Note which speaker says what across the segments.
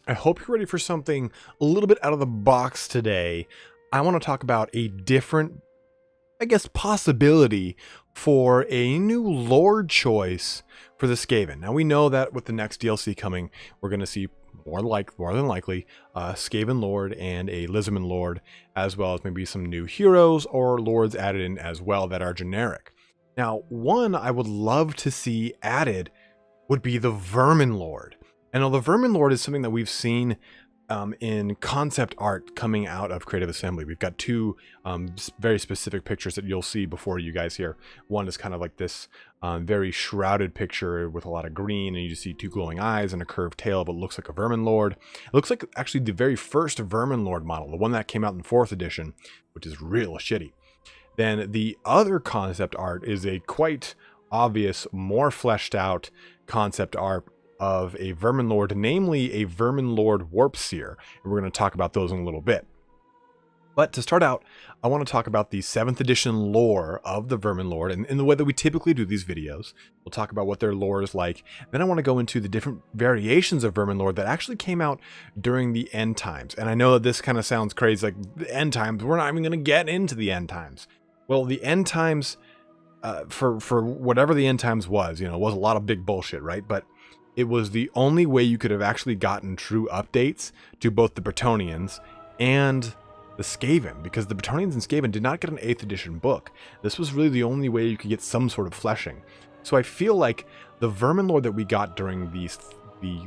Speaker 1: I hope you're ready for something a little bit out of the box today. I want to talk about a different, possibility for a new lord choice for the Skaven. Now we know that with the next DLC coming, we're going to see more than likely a Skaven Lord and a Lizardman Lord, as well as maybe some new heroes or lords added in as well that are generic. Now, one I would love to see added would be the Vermin Lord. And now the Vermin Lord is something that we've seen in concept art coming out of Creative Assembly. We've got two very specific pictures that you'll see before you guys here. One is kind of like this very shrouded picture with a lot of green, and you just see two glowing eyes and a curved tail, but it looks like a Vermin Lord. It looks like actually the very first Vermin Lord model, the one that came out in 4th edition, which is real shitty. Then the other concept art is a quite obvious, more fleshed out concept art of a Vermin Lord, namely a Vermin Lord Warp Seer, and we're going to talk about those in a little bit. But to start out, I want to talk about the 7th edition lore of the Vermin Lord, and in the way that we typically do these videos. We'll talk about what their lore is like. Then I want to go into the different variations of Vermin Lord that actually came out during the end times. And I know that this kind of sounds crazy, like the end times. We're not even going to get into the end times. Well, the end times, for whatever the end times was, was a lot of big bullshit, right? But it was the only way you could have actually gotten true updates to both the Bretonnians and the Skaven, because the Bretonnians and Skaven did not get an 8th edition book. This was really the only way you could get some sort of fleshing. So I feel like the Vermin Lord that we got during the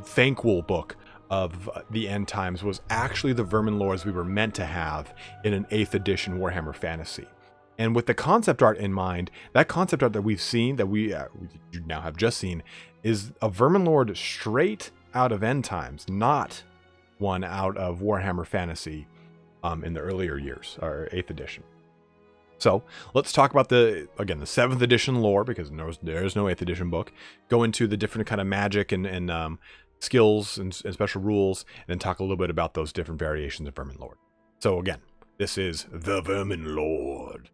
Speaker 1: Thankful book of the end times was actually the Vermin Lords we were meant to have in an 8th edition Warhammer Fantasy. And with the concept art in mind, that concept art that we've seen, that we now have just seen, is a Vermin Lord straight out of End Times, not one out of Warhammer Fantasy in the earlier years, or 8th edition. So let's talk about the 7th edition lore, because there's no 8th edition book. Go into the different kind of magic and skills and special rules, and then talk a little bit about those different variations of Vermin Lord. So again, this is the Vermin Lord.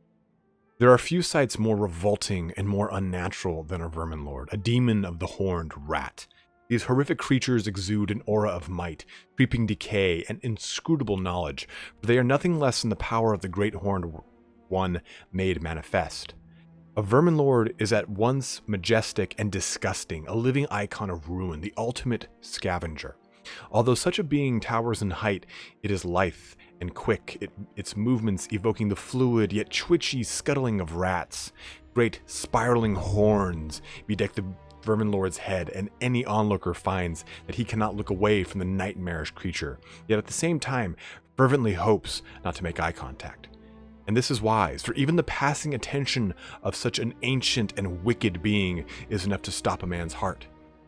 Speaker 1: There are few sights more revolting and more unnatural than a Vermin Lord, a demon of the horned rat. These horrific creatures exude an aura of might, creeping decay, and inscrutable knowledge, for they are nothing less than the power of the great horned one made manifest. A Vermin Lord is at once majestic and disgusting, a living icon of ruin, the ultimate scavenger. Although such a being towers in height, it is lithe and quick, its movements evoking the fluid yet twitchy scuttling of rats. Great spiraling horns bedeck the Vermin Lord's head, and any onlooker finds that he cannot look away from the nightmarish creature, yet at the same time fervently hopes not to make eye contact. And this is wise, for even the passing attention of such an ancient and wicked being is enough to stop a man's heart.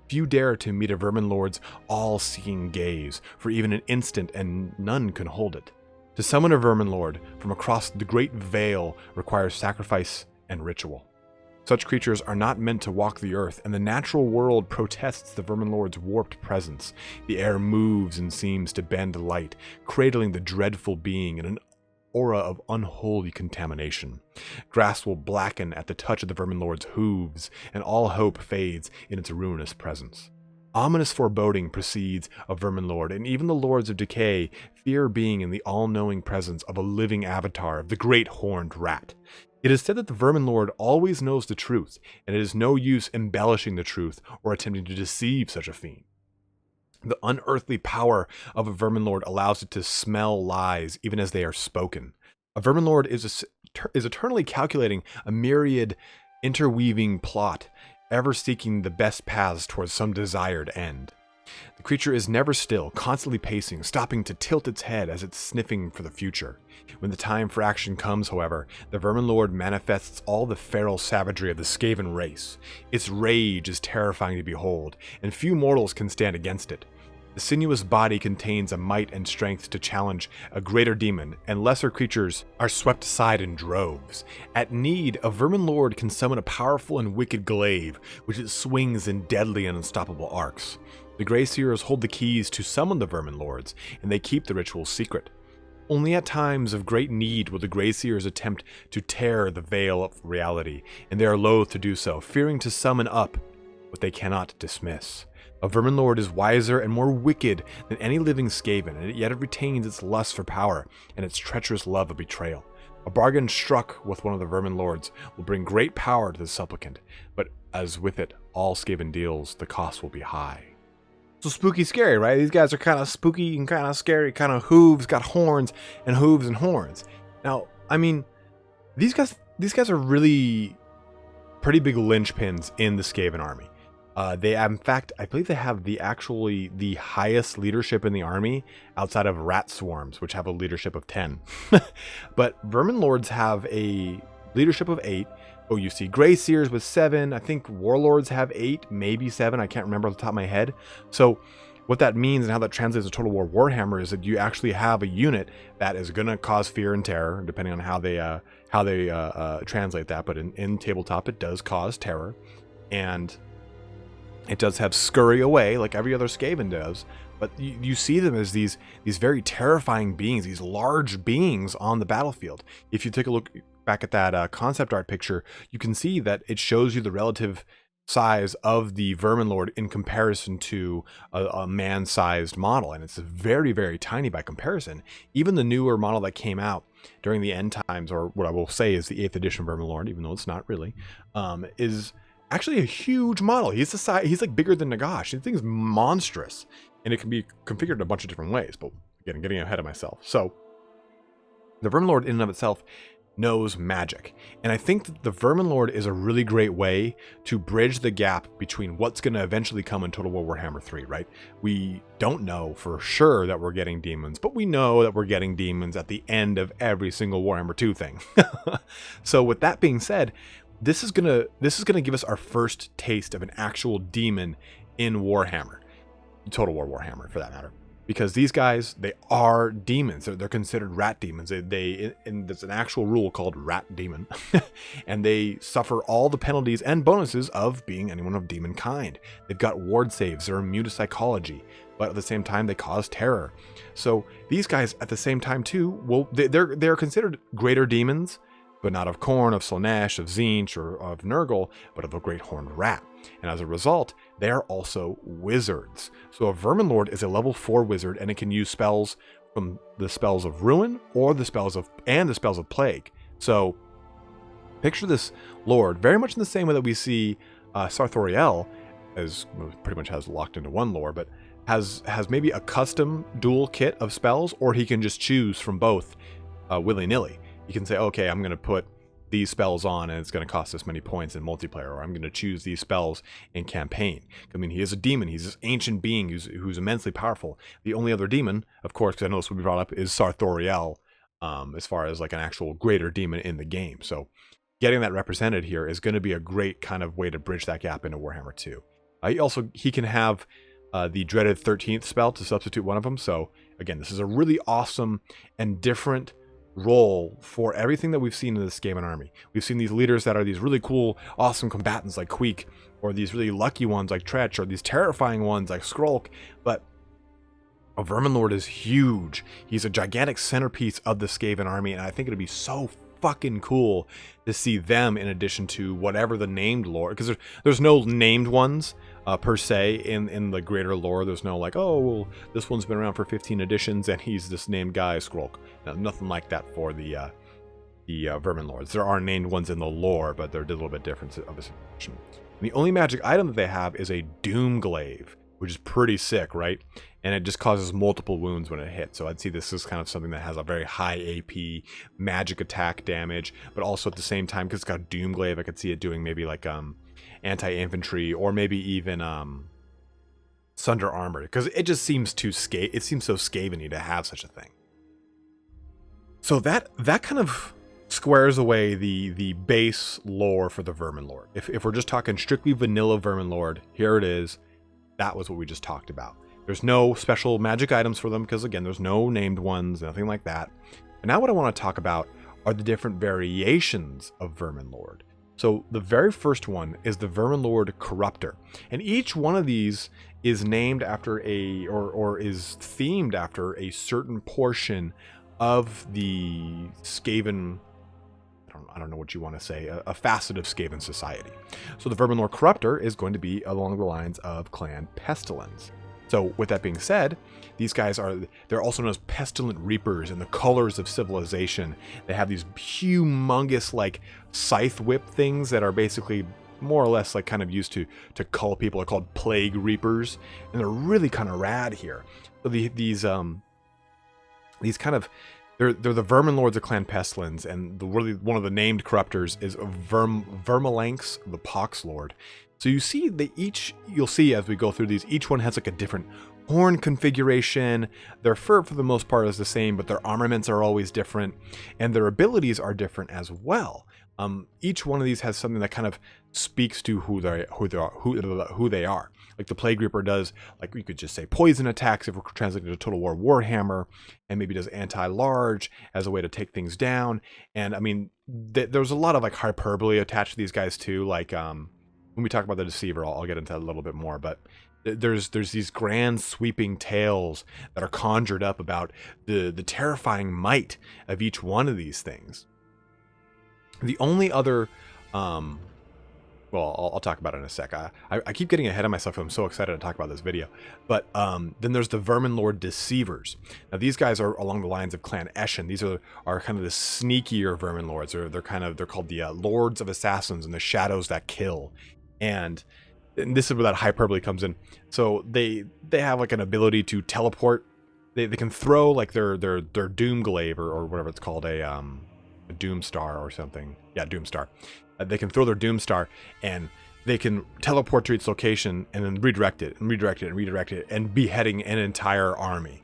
Speaker 1: Few dare to meet a Vermin Lord's all-seeing gaze for even an instant, and none can hold it. To summon a Vermin Lord from across the great veil requires sacrifice and ritual. Such creatures are not meant to walk the earth, and the natural world protests the Vermin Lord's warped presence. The air moves and seems to bend light, cradling the dreadful being in an aura of unholy contamination. Grass will blacken at the touch of the Vermin Lord's hooves, and all hope fades in its ruinous presence. Ominous foreboding precedes a Vermin Lord, and even the Lords of Decay fear being in the all-knowing presence of a living avatar of the great horned rat. It is said that the Vermin Lord always knows the truth, and it is no use embellishing the truth or attempting to deceive such a fiend. The unearthly power of a Vermin Lord allows it to smell lies even as they are spoken. A Vermin Lord is eternally calculating a myriad interweaving plot, ever seeking the best paths towards some desired end. The creature is never still, constantly pacing, stopping to tilt its head as it's sniffing for the future. When the time for action comes, however, the Vermin Lord manifests all the feral savagery of the Skaven race. Its rage is terrifying to behold, and few mortals can stand against it. The sinuous body contains a might and strength to challenge a greater demon, and lesser creatures are swept aside in droves. At need, a Vermin Lord can summon a powerful and wicked glaive, which it swings in deadly and unstoppable arcs. The Grey Seers hold the keys to summon the Vermin Lords, and they keep the ritual secret. Only at times of great need will the Grey Seers attempt to tear the veil of reality, and they are loath to do so, fearing to summon up what they cannot dismiss. A Verminlord is wiser and more wicked than any living Skaven, and yet it retains its lust for power and its treacherous love of betrayal. A bargain struck with one of the Verminlords will bring great power to the supplicant, but as with it, all Skaven deals, the cost will be high. So spooky scary, right? These guys are kind of spooky and kind of scary, kind of hooves, got horns and hooves and horns. Now, I mean, these guys are really pretty big linchpins in the Skaven army. They, in fact, I believe they have the highest leadership in the army outside of rat swarms, which have a leadership of 10. But Verminlords have a leadership of 8. Oh, you see Grey Seers with 7. I think Warlords have 8, maybe 7. I can't remember off the top of my head. So what that means and how that translates to Total War Warhammer is that you actually have a unit that is going to cause fear and terror, depending on how they translate that. But in tabletop, it does cause terror, and it does have scurry away like every other Skaven does. But you see them as these very terrifying beings, these large beings on the battlefield. If you take a look back at that concept art picture, you can see that it shows you the relative size of the Verminlord in comparison to a man-sized model, and it's very, very tiny by comparison. Even the newer model that came out during the end times, or what I will say is the 8th edition Verminlord, even though it's not really, is actually a huge model. He's the size, he's like bigger than Nagash. The thing is monstrous, and it can be configured in a bunch of different ways. But again, I'm getting ahead of myself. So the Verminlord in and of itself knows magic, and I think that the Verminlord is a really great way to bridge the gap between what's going to eventually come in Total War Warhammer 3, right? We don't know for sure that we're getting demons, but we know that we're getting demons at the end of every single Warhammer 2 thing. So with that being said, this is gonna give us our first taste of an actual demon in Warhammer, Total War Warhammer for that matter. Because these guys, they are demons. They're considered rat demons. And there's an actual rule called rat demon. And they suffer all the penalties and bonuses of being anyone of demon kind. They've got ward saves. They're immune to psychology. But at the same time, they cause terror. So these guys, at the same time too, they're considered greater demons, but not of Khorne, of Slaanesh, of Tzeentch, or of Nurgle, but of a great horned rat. And as a result, they are also wizards. So a Verminlord is a level 4 wizard, and it can use spells from the spells of Ruin or the spells of Plague. So picture this lord very much in the same way that we see Sarthoriel, as pretty much has locked into one lore, but has maybe a custom dual kit of spells, or he can just choose from both willy-nilly. You can say, okay, I'm going to put these spells on and it's going to cost this many points in multiplayer, or I'm going to choose these spells in campaign. I mean, he is a demon. He's this ancient being who's immensely powerful. The only other demon, of course, because I know this will be brought up, is Sarthoriel, as far as like an actual greater demon in the game. So getting that represented here is going to be a great kind of way to bridge that gap into Warhammer 2. He can have the dreaded 13th spell to substitute one of them. So again, this is a really awesome and different role for everything that we've seen in the Skaven army. We've seen these leaders that are these really cool, awesome combatants like Queek, or these really lucky ones like Tretch, or these terrifying ones like Skrulk. But a Verminlord is huge. He's a gigantic centerpiece of the Skaven army, and I think it'd be so fucking cool to see them in addition to whatever the named lore, because there's no named ones per se in the greater lore. There's no like, oh, well, this one's been around for 15 editions and he's this named guy, Skrulk. No, nothing like that for the Verminlords. There are named ones in the lore, but they're a little bit different of a situation. The only magic item that they have is a Doomglaive, which is pretty sick, right? And it just causes multiple wounds when it hits. So I'd see this as kind of something that has a very high AP magic attack damage, but also at the same time, because it's got Doomglaive, I could see it doing maybe like anti-infantry, or maybe even Sunder Armor, because it just seems so Skaven-y to have such a thing. So that kind of squares away the base lore for the Verminlord. If we're just talking strictly vanilla Verminlord, here it is. That was what we just talked about. There's no special magic items for them because, again, there's no named ones, nothing like that. But now what I want to talk about are the different variations of Verminlord. So the very first one is the Verminlord Corruptor. And each one of these is named after or is themed after a certain portion of the Skaven, I I don't know what you want to say, a facet of Skaven society. So the Verminlord Corruptor is going to be along the lines of Clan Pestilence. So with that being said, these guys they're also known as Pestilent Reapers and the colors of civilization. They have these humongous like scythe whip things that are basically more or less like kind of used to cull people. They're called Plague Reapers, and they're really kind of rad here. So these kind of they're the Verminlords of Clan Pestilence, and one of the named corruptors is Verminlanks, the Pox Lord. So you see you'll see as we go through these, each one has like a different horn configuration. Their fur for the most part is the same, but their armaments are always different, and their abilities are different as well. Each one of these has something that kind of speaks to who they are. Like the Plague Reaper does, like we could just say poison attacks if we're translating to Total War Warhammer, and maybe does anti-large as a way to take things down. And I mean, there's a lot of like hyperbole attached to these guys too. Like when we talk about the Deceiver, I'll get into that a little bit more, but there's these grand sweeping tales that are conjured up about the terrifying might of each one of these things. The only other, well, I'll talk about it in a sec. I keep getting ahead of myself. I'm so excited to talk about this video. But then there's the Verminlord Deceivers. Now these guys are along the lines of Clan Eshin. These are kind of the sneakier Verminlords. They're called the Lords of Assassins and the Shadows that Kill. And this is where that hyperbole comes in. So they have like an ability to teleport. They can throw like their Doomglaive or whatever it's called, a Doomstar or something. Yeah, Doomstar. They can throw their Doomstar and they can teleport to its location and then redirect it and beheading an entire army.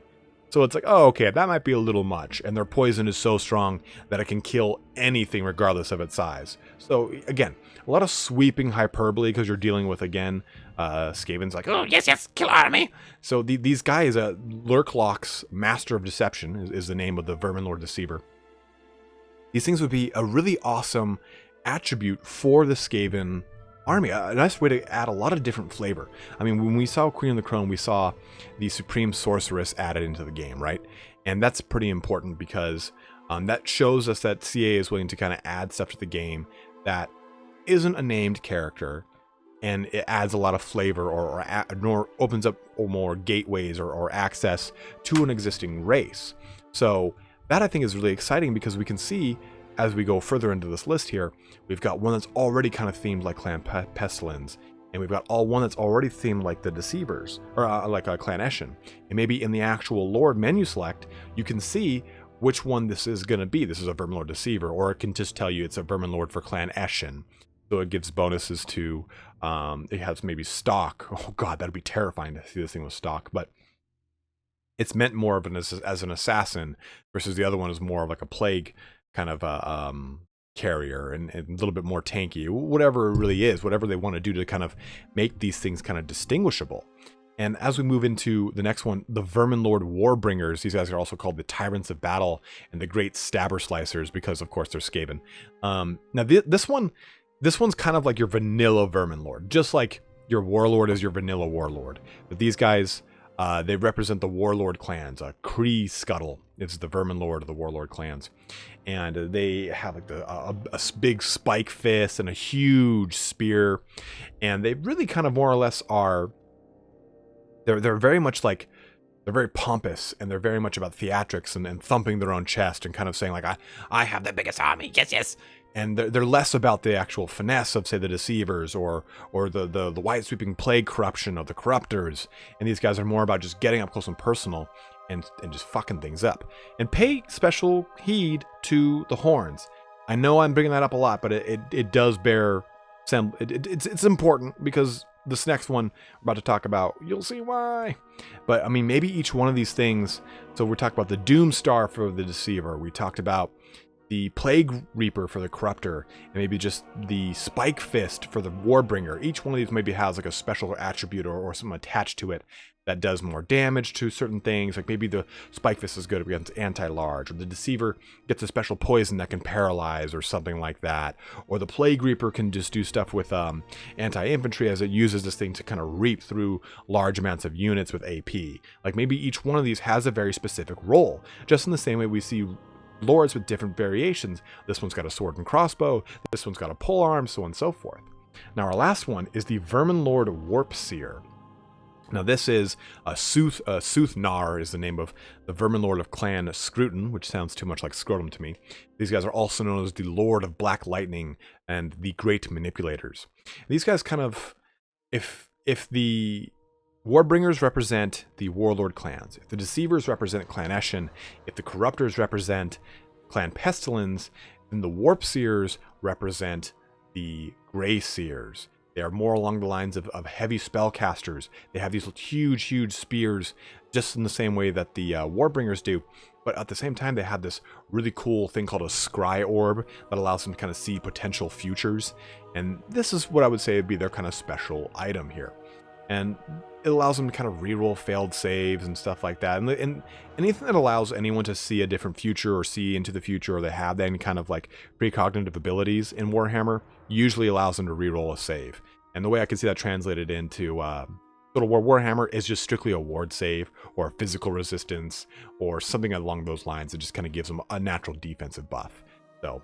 Speaker 1: So it's like, oh, okay, that might be a little much. And their poison is so strong that it can kill anything regardless of its size. So again, a lot of sweeping hyperbole because you're dealing with, again, Skaven's like, oh, yes, kill army. So these guys, Lurklock's Master of Deception is the name of the Verminlord Deceiver. These things would be a really awesome attribute for the Skaven army, a nice way to add a lot of different flavor. I mean, when we saw Queen of the Crone, we saw the Supreme Sorceress added into the game, right? And that's pretty important because that shows us that CA is willing to kind of add stuff to the game that isn't a named character, and it adds a lot of flavor or opens up more gateways or access to an existing race. So that I think is really exciting because we can see as we go further into this list here, we've got one that's already kind of themed like Clan Pestilence, and we've got one that's already themed like the Deceivers, or like Clan Eshin. And maybe in the actual Lord menu select, you can see which one this is going to be. This is a Verminlord Deceiver, or it can just tell you it's a Verminlord for Clan Eshin. So it gives bonuses to, it has maybe stock. Oh god, that'd be terrifying to see this thing with stock, but it's meant more of as an assassin, versus the other one is more of like a plague kind of carrier and a little bit more tanky, whatever it really is, whatever they want to do to kind of make these things kind of distinguishable. And as we move into the next one, the Verminlord Warbringers, these guys are also called the Tyrants of Battle and the Great Stabber Slicers because, of course, they're Skaven. Now, this one's kind of like your vanilla Verminlord, just like your Warlord is your vanilla Warlord. But these guys, they represent the Warlord clans. Kree Scuttle is the Verminlord of the Warlord clans. And they have like a big spike fist and a huge spear. And they really kind of more or less are... They're very much like... They're very pompous, and they're very much about theatrics and thumping their own chest and kind of saying like, I have the biggest army, yes. And they're less about the actual finesse of, say, the Deceivers or the wide sweeping plague corruption of the Corruptors. And these guys are more about just getting up close and personal and just fucking things up. And pay special heed to the horns. I know I'm bringing that up a lot, but it does bear some. It's important because this next one we're about to talk about, you'll see why. But I mean, maybe each one of these things. So we're talking about the Doomstar for the Deceiver. We talked about the Plague Reaper for the Corruptor, and maybe just the Spike Fist for the Warbringer. Each one of these maybe has like a special attribute or something attached to it that does more damage to certain things. Like maybe the Spike Fist is good against anti-large, or the Deceiver gets a special poison that can paralyze or something like that. Or the Plague Reaper can just do stuff with anti-infantry as it uses this thing to kind of reap through large amounts of units with AP. Like maybe each one of these has a very specific role, just in the same way we see lords with different variations. This one's got a sword and crossbow, this one's got a polearm, so on and so forth. Now our last one is the Verminlord Warpseer. Now this is a Soothnar is the name of the Verminlord of Clan Scrutin, which sounds too much like scrotum to me. These guys are also known as the Lord of Black Lightning and the Great Manipulators. These guys kind of, if the Warbringers represent the Warlord clans, if the Deceivers represent Clan Eshin, if the Corruptors represent Clan Pestilence, then the Warpseers represent the Grey Seers. They are more along the lines of heavy spellcasters. They have these huge spears, just in the same way that the Warbringers do. But at the same time, they have this really cool thing called a Scry Orb that allows them to kind of see potential futures. And this is what I would say would be their kind of special item here. And it allows them to kind of reroll failed saves and stuff like that. And anything that allows anyone to see a different future or see into the future, or they have any kind of like precognitive abilities in Warhammer, usually allows them to reroll a save. And the way I can see that translated into Total War Warhammer is just strictly a ward save or physical resistance or something along those lines. It just kind of gives them a natural defensive buff. So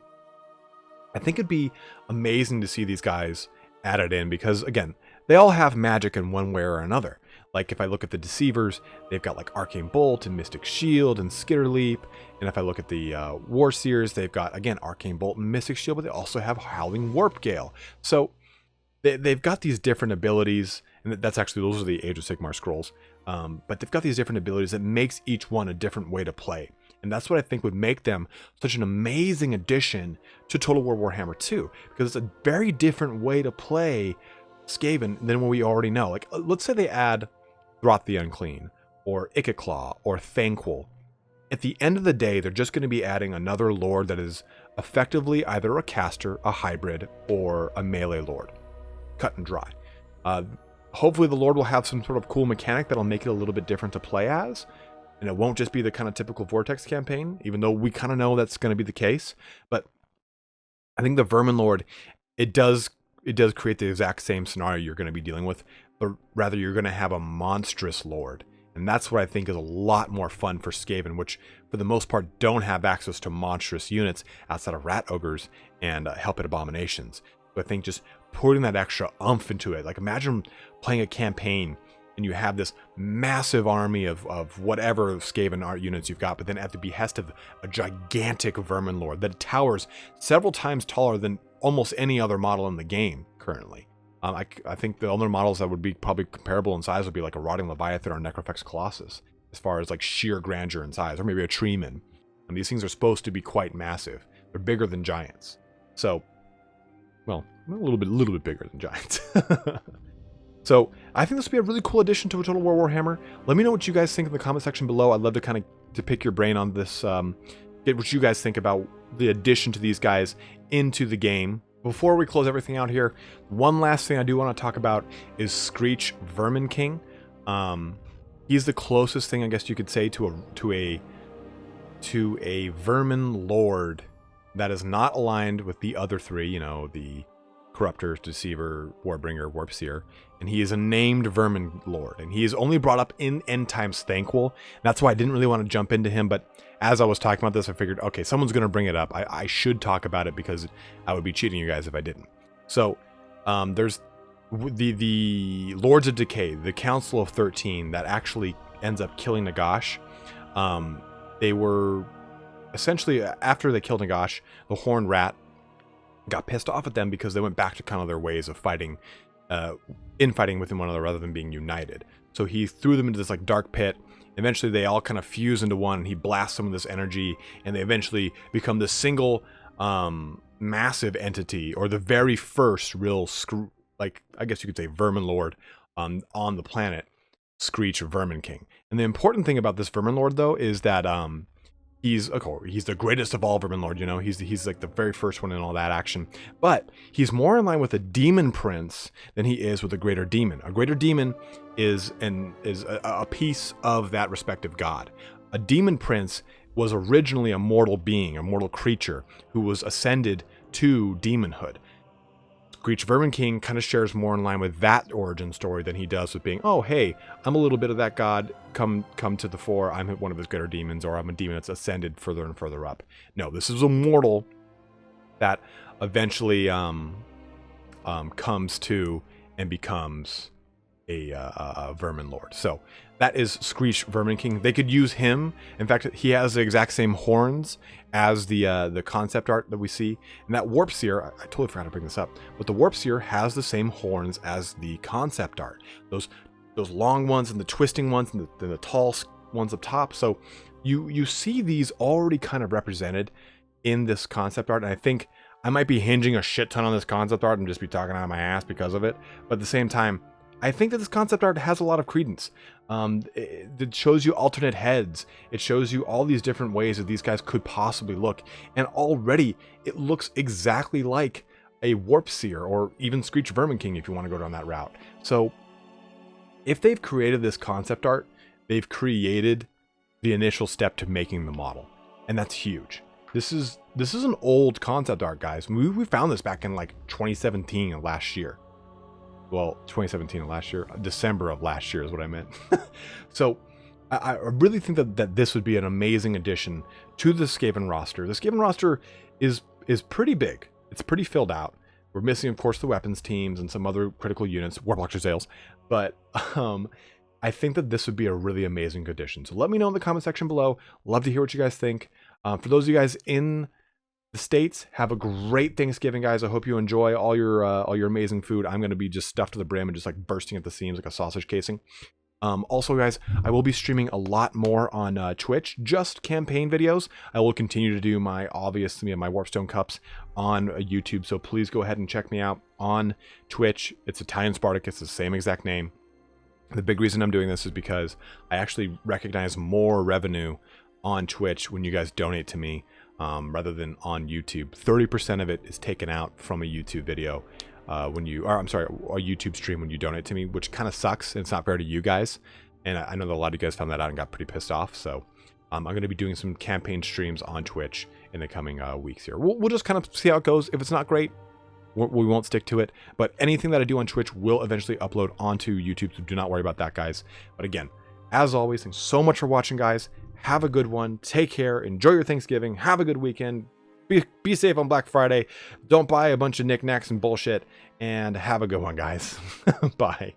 Speaker 1: I think it'd be amazing to see these guys added in because, again, they all have magic in one way or another. Like if I look at the Deceivers, they've got like Arcane Bolt and Mystic Shield and Skitter Leap. And if I look at the Warseers, they've got, again, Arcane Bolt and Mystic Shield, but they also have Howling Warp Gale. So they've got these different abilities, and that's actually, those are the Age of Sigmar scrolls. But they've got these different abilities that makes each one a different way to play. And that's what I think would make them such an amazing addition to Total War Warhammer 2, because it's a very different way to play Skaven than what we already know. Like, let's say they add Throth the Unclean, or Ikiclaw, or Thanquol. At the end of the day, they're just going to be adding another lord that is effectively either a caster, a hybrid, or a melee lord. Cut and dry. Hopefully the lord will have some sort of cool mechanic that'll make it a little bit different to play as, and it won't just be the kind of typical Vortex campaign, even though we kind of know that's going to be the case. But I think the Verminlord, it does create the exact same scenario you're going to be dealing with, but rather you're going to have a monstrous lord. And that's what I think is a lot more fun for Skaven, which for the most part don't have access to monstrous units outside of rat ogres and helpet abominations. So I think just putting that extra oomph into it, like imagine playing a campaign and you have this massive army of whatever Skaven art units you've got, but then at the behest of a gigantic Verminlord that towers several times taller than almost any other model in the game currently. I think the other models that would be probably comparable in size would be like a Rotting Leviathan or Necrofex Colossus, as far as like sheer grandeur in size, or maybe a Treeman. And these things are supposed to be quite massive. They're bigger than giants. So, well, a little bit bigger than giants. So I think this would be a really cool addition to a Total War Warhammer. Let me know what you guys think in the comment section below. I'd love to kind of to pick your brain on this, get what you guys think about the addition to these guys into the game. Before we close everything out here, one last thing I do want to talk about is Screech Verminking. He's the closest thing I guess you could say to a Vermin Lord that is not aligned with the other three, you know, the Corruptor, Deceiver, Warbringer, Warpseer, and he is a named Vermin Lord, and he is only brought up in End Times Thanquol. That's why I didn't really want to jump into him, but as I was talking about this, I figured, okay, someone's going to bring it up. I should talk about it because I would be cheating you guys if I didn't. So there's the Lords of Decay, the Council of 13 that actually ends up killing Nagash. They were essentially, after they killed Nagash, the Horned Rat got pissed off at them because they went back to kind of their ways of fighting, infighting within one another rather than being united. So he threw them into this like dark pit. Eventually they all kind of fuse into one, and he blasts some of this energy, and they eventually become this single massive entity, or the very first real like I guess you could say Verminlord on the planet, Screech Verminking. And the important thing about this Verminlord though is that he's the greatest of all Verminlord, you know, he's like the very first one in all that action. But he's more in line with a demon prince than he is with a greater demon. A greater demon is a piece of that respective god. A demon prince was originally a mortal being, a mortal creature who was ascended to demonhood. Screech Verminking kind of shares more in line with that origin story than he does with being, oh, hey, I'm a little bit of that god, come to the fore, I'm one of his greater demons, or I'm a demon that's ascended further and further up. No, this is a mortal that eventually comes to and becomes a Vermin Lord. So that is Screech Verminking. They could use him. In fact, he has the exact same horns as the concept art that we see. And that Warp Seer, I totally forgot to bring this up, but the Warp Seer has the same horns as the concept art. Those long ones and the twisting ones and the tall ones up top. So you see these already kind of represented in this concept art. And I think I might be hinging a shit ton on this concept art and just be talking out of my ass because of it. But at the same time, I think that this concept art has a lot of credence. It shows you alternate heads. It shows you all these different ways that these guys could possibly look. And already it looks exactly like a Warp Seer or even Screech Verminking if you want to go down that route. So if they've created this concept art, they've created the initial step to making the model. And that's huge. This is an old concept art, guys. We found this back in like 2017 of last year. Well, 2017 of last year, December of last year is what I meant. So I really think that this would be an amazing addition to the Skaven roster. The Skaven roster is pretty big. It's pretty filled out. We're missing, of course, the weapons teams and some other critical units, Warblocks sales. But I think that this would be a really amazing addition. So let me know in the comment section below. Love to hear what you guys think. For those of you guys in the States, have a great Thanksgiving, guys. I hope you enjoy all your amazing food. I'm going to be just stuffed to the brim and just like bursting at the seams like a sausage casing. Also, guys, I will be streaming a lot more on Twitch, just campaign videos. I will continue to do my Warpstone Cups on YouTube, so please go ahead and check me out on Twitch. It's Italian Spartacus, the same exact name. The big reason I'm doing this is because I actually recognize more revenue on Twitch when you guys donate to me. Rather than on YouTube. 30% of it is taken out from a YouTube video a YouTube stream when you donate to me, which kind of sucks. And it's not fair to you guys. And I know that a lot of you guys found that out and got pretty pissed off. So I'm going to be doing some campaign streams on Twitch in the coming weeks here. We'll just kind of see how it goes. If it's not great, we won't stick to it. But anything that I do on Twitch will eventually upload onto YouTube. So do not worry about that, guys. But again, as always, thanks so much for watching, guys. Have a good one. Take care. Enjoy your Thanksgiving. Have a good weekend. Be safe on Black Friday. Don't buy a bunch of knickknacks and bullshit. And have a good one, guys. Bye.